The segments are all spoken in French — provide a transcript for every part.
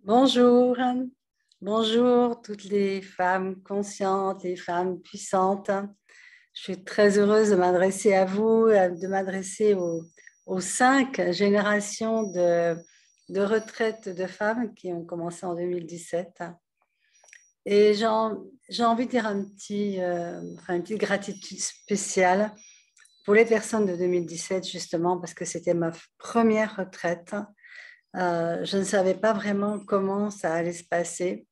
Bonjour, bonjour toutes les femmes conscientes, les femmes puissantes. Je suis très heureuse de m'adresser à vous, de m'adresser aux 5 générations de retraite de femmes qui ont commencé en 2017. Et j'ai envie de dire une petite gratitude spéciale pour les personnes de 2017, justement, parce que c'était ma première retraite. Je ne savais pas vraiment comment ça allait se passer.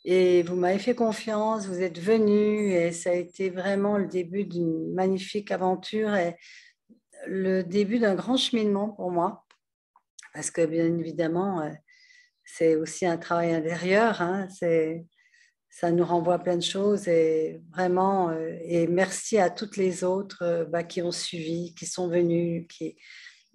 Et vous m'avez fait confiance, vous êtes venus et ça a été vraiment le début d'une magnifique aventure et le début d'un grand cheminement pour moi. Parce que bien évidemment, c'est aussi un travail intérieur, hein, ça nous renvoie à plein de choses et vraiment, et merci à toutes les autres qui ont suivi, qui sont venues,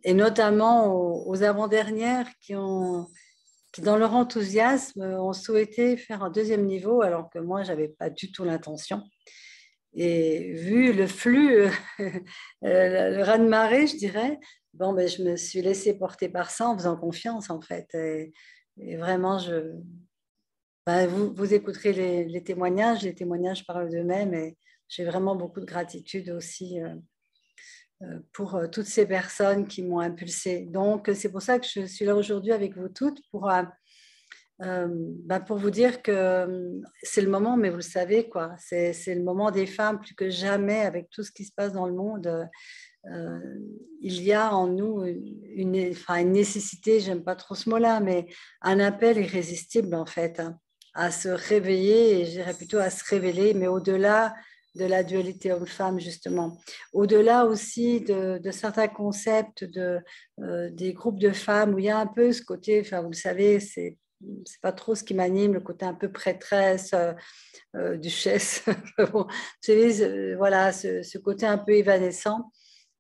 et notamment aux avant-dernières qui, dans leur enthousiasme, ont souhaité faire un deuxième niveau, alors que moi, je n'avais pas du tout l'intention. Et vu le flux, le raz-de-marée, je dirais, je me suis laissée porter par ça en faisant confiance, en fait. Et vraiment, vous écouterez les témoignages parlent d'eux-mêmes, et j'ai vraiment beaucoup de gratitude aussi pour toutes ces personnes qui m'ont impulsée. Donc, c'est pour ça que je suis là aujourd'hui avec vous toutes pour vous dire que c'est le moment, mais vous le savez, quoi. C'est le moment des femmes plus que jamais avec tout ce qui se passe dans le monde. Il y a en nous une nécessité, j'aime pas trop ce mot-là, mais un appel irrésistible en fait, hein, à se réveiller, et je dirais plutôt à se révéler, mais au-delà de la dualité homme-femme justement, au-delà aussi de certains concepts des groupes de femmes où il y a un peu ce côté, enfin vous le savez, c'est pas trop ce qui m'anime, le côté un peu prêtresse, duchesse, bon, vous savez, voilà, ce côté un peu évanescent.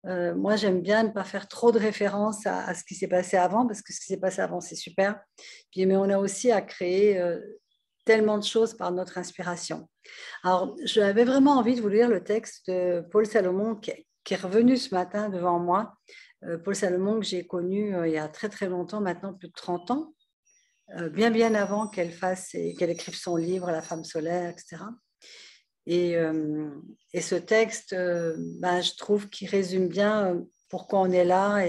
Moi, j'aime bien ne pas faire trop de référence à ce qui s'est passé avant, parce que ce qui s'est passé avant, c'est super. Puis, mais on a aussi à créer tellement de choses par notre inspiration. Alors, j'avais vraiment envie de vous lire le texte de Paul Salomon qui est revenu ce matin devant moi. Paul Salomon que j'ai connu il y a très très longtemps, maintenant plus de 30 ans, bien avant qu'elle écrive son livre La femme solaire, etc. Et ce texte, je trouve qu'il résume bien pourquoi on est là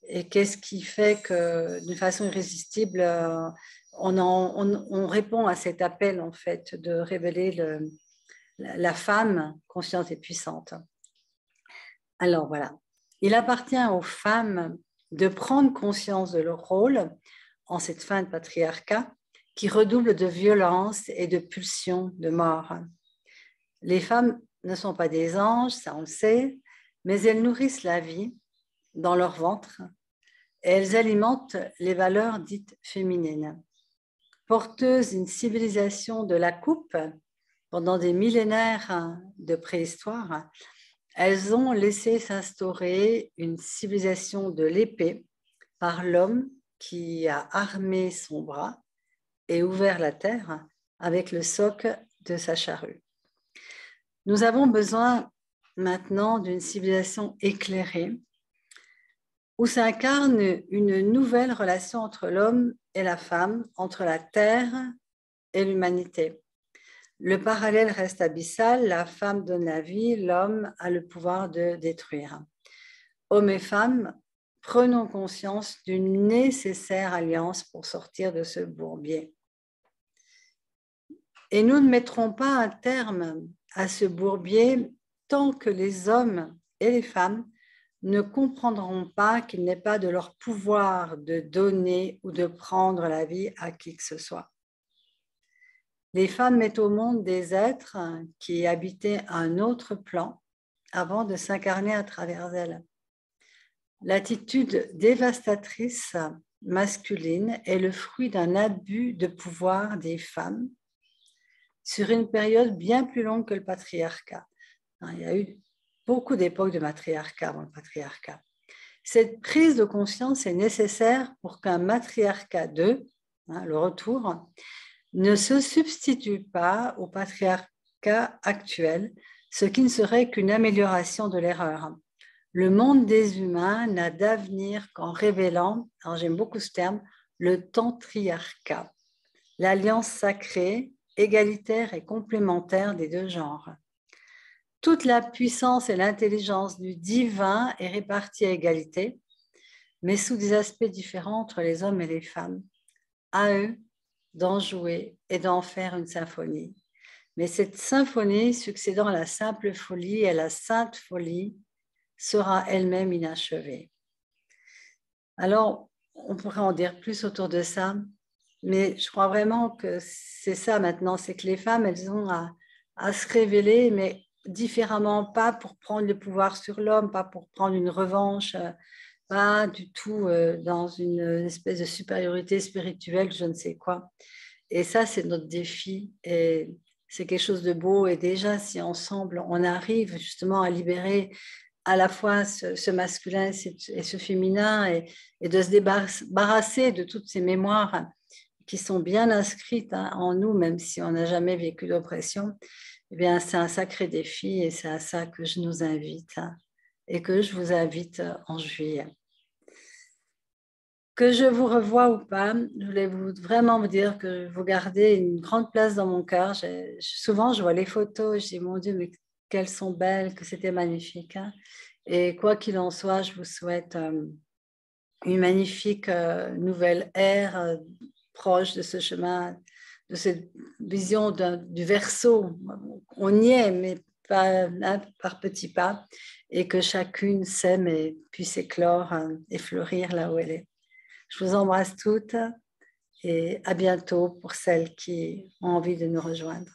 et qu'est-ce qui fait que, d'une façon irrésistible, on répond à cet appel, en fait, de révéler la femme consciente et puissante. Alors, voilà. Il appartient aux femmes de prendre conscience de leur rôle en cette fin de patriarcat qui redouble de violence et de pulsions de mort. Les femmes ne sont pas des anges, ça on le sait, mais elles nourrissent la vie dans leur ventre et elles alimentent les valeurs dites féminines. Porteuses d'une civilisation de la coupe pendant des millénaires de préhistoire, elles ont laissé s'instaurer une civilisation de l'épée par l'homme qui a armé son bras et ouvert la terre avec le soc de sa charrue. Nous avons besoin maintenant d'une civilisation éclairée où s'incarne une nouvelle relation entre l'homme et la femme, entre la terre et l'humanité. Le parallèle reste abyssal, la femme donne la vie, l'homme a le pouvoir de détruire. Hommes et femmes, prenons conscience d'une nécessaire alliance pour sortir de ce bourbier. Et nous ne mettrons pas un terme à ce bourbier tant que les hommes et les femmes ne comprendront pas qu'il n'est pas de leur pouvoir de donner ou de prendre la vie à qui que ce soit. Les femmes mettent au monde des êtres qui habitaient un autre plan avant de s'incarner à travers elles. L'attitude dévastatrice masculine est le fruit d'un abus de pouvoir des femmes sur une période bien plus longue que le patriarcat. Il y a eu beaucoup d'époques de matriarcat avant le patriarcat. Cette prise de conscience est nécessaire pour qu'un matriarcat 2, le retour, ne se substitue pas au patriarcat actuel, ce qui ne serait qu'une amélioration de l'erreur. Le monde des humains n'a d'avenir qu'en révélant, alors j'aime beaucoup ce terme, le tantriarcat, l'alliance sacrée, égalitaire et complémentaire des deux genres. Toute la puissance et l'intelligence du divin est répartie à égalité, mais sous des aspects différents entre les hommes et les femmes. À eux d'en jouer et d'en faire une symphonie. Mais cette symphonie, succédant à la simple folie et à la sainte folie, sera elle-même inachevée. Alors, on pourrait en dire plus autour de ça, mais je crois vraiment que c'est ça maintenant, c'est que les femmes, elles ont à se révéler, mais différemment, pas pour prendre le pouvoir sur l'homme, pas pour prendre une revanche, pas du tout dans une espèce de supériorité spirituelle, je ne sais quoi. Et ça, c'est notre défi et c'est quelque chose de beau. Et déjà, si ensemble, on arrive justement à libérer à la fois ce masculin et ce féminin et de se débarrasser de toutes ces mémoires qui sont bien inscrites en nous, même si on n'a jamais vécu d'oppression, eh bien, c'est un sacré défi et c'est à ça que je nous invite et que je vous invite en juillet. Que je vous revoie ou pas, je voulais vraiment vous dire que vous gardez une grande place dans mon cœur. Souvent, je vois les photos, je dis, mon Dieu, mais qu'elles sont belles, que c'était magnifique. Et quoi qu'il en soit, je vous souhaite une magnifique nouvelle ère proche de ce chemin, de cette vision du Verseau. On y est, mais pas, par petits pas, et que chacune s'aime et puisse éclore et fleurir là où elle est. Je vous embrasse toutes et à bientôt pour celles qui ont envie de nous rejoindre.